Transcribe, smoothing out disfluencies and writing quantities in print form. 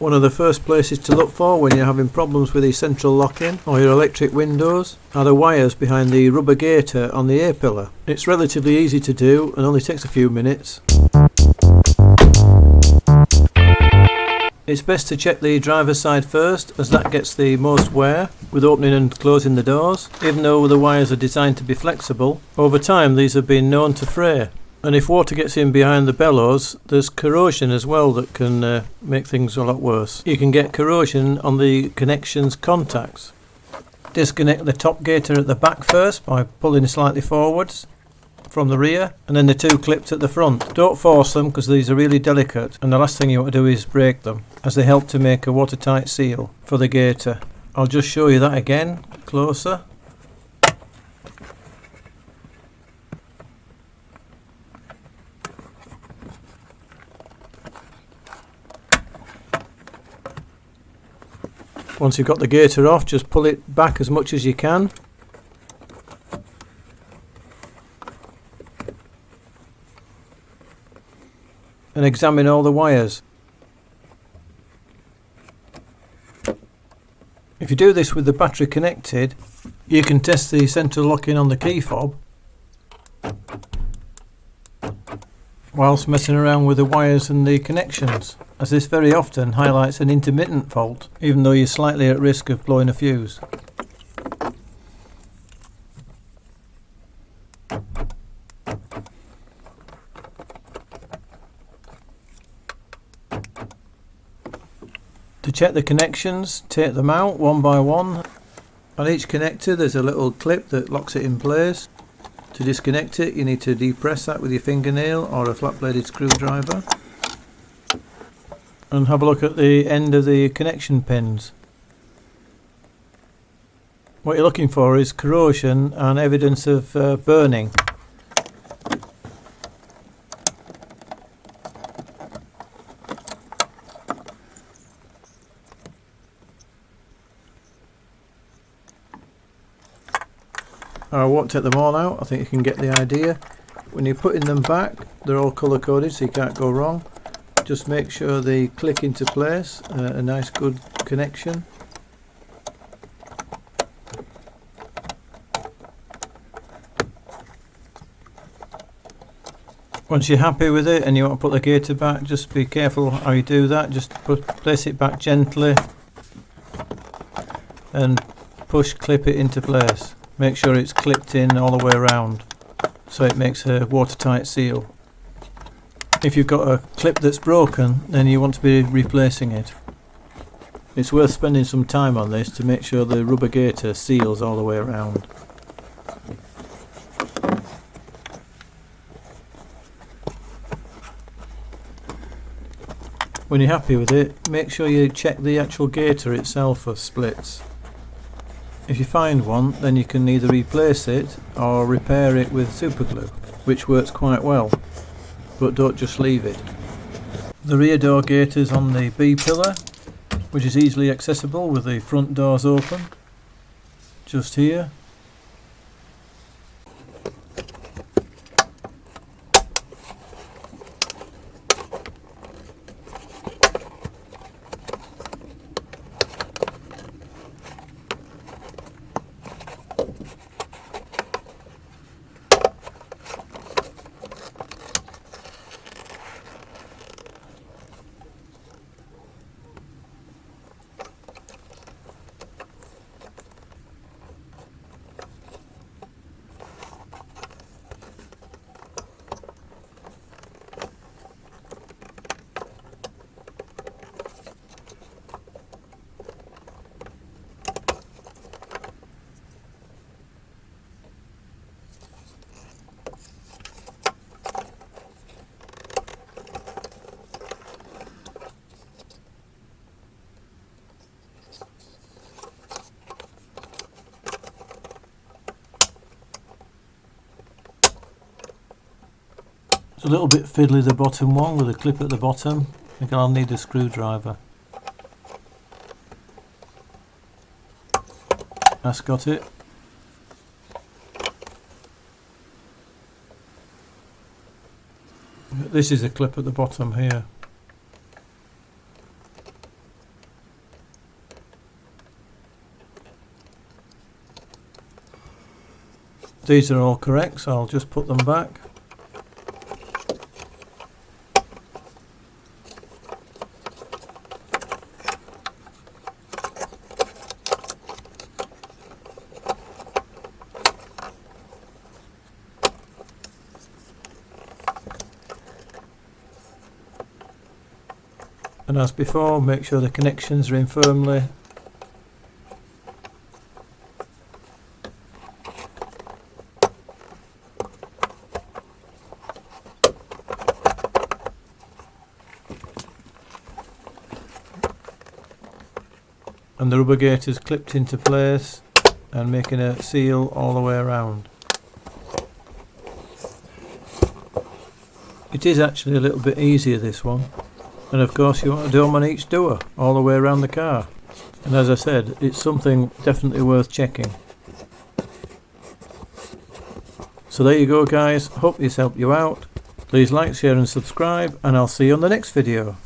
One of the first places to look for when you're having problems with the central lock-in or your electric windows are the wires behind the rubber gator on the A-pillar. It's relatively easy to do and only takes a few minutes. It's best to check the driver's side first, as that gets the most wear with opening and closing the doors. Even though the wires are designed to be flexible, over time these have been known to fray. And if water gets in behind the bellows, there's corrosion as well that can make things a lot worse. You can get corrosion on the connections contacts. Disconnect the top gator at the back first by pulling slightly forwards from the rear, and then the two clips at the front. Don't force them because these are really delicate, and the last thing you want to do is break them, as they help to make a watertight seal for the gator. I'll just show you that again, closer. Once you've got the gator off, just pull it back as much as you can. And examine all the wires. If you do this with the battery connected, you can test the central lock-in on the key fob whilst messing around with the wires and the connections, as this very often highlights an intermittent fault, even though you're slightly at risk of blowing a fuse. To check the connections, take them out one by one. On each connector there's a little clip that locks it in place. To disconnect it, you need to depress that with your fingernail or a flat bladed screwdriver. And have a look at the end of the connection pins. What you're looking for is corrosion and evidence of burning. I won't take them all out, I think you can get the idea. When you're putting them back, they're all colour coded so you can't go wrong. Just make sure they click into place, a nice good connection. Once you're happy with it and you want to put the gator back, just be careful how you do that. Just place it back gently and clip it into place. Make sure it's clipped in all the way around so it makes a watertight seal. If you've got a clip that's broken, then you want to be replacing it. It's worth spending some time on this to make sure the rubber gator seals all the way around. When you're happy with it, make sure you check the actual gator itself for splits. If you find one, then you can either replace it or repair it with superglue, which works quite well, but don't just leave it. The rear door gate is on the B pillar, which is easily accessible with the front doors open, just here. It's a little bit fiddly, the bottom one with a clip at the bottom. I think I'll need a screwdriver. That's got it. This is a clip at the bottom here. These are all correct, so I'll just put them back. And as before, make sure the connections are in firmly. And the rubber gator is clipped into place and making a seal all the way around. It is actually a little bit easier, this one. And of course you want to do them on each door, all the way around the car. And as I said, it's something definitely worth checking. So there you go guys, hope this helped you out. Please like, share and subscribe, and I'll see you on the next video.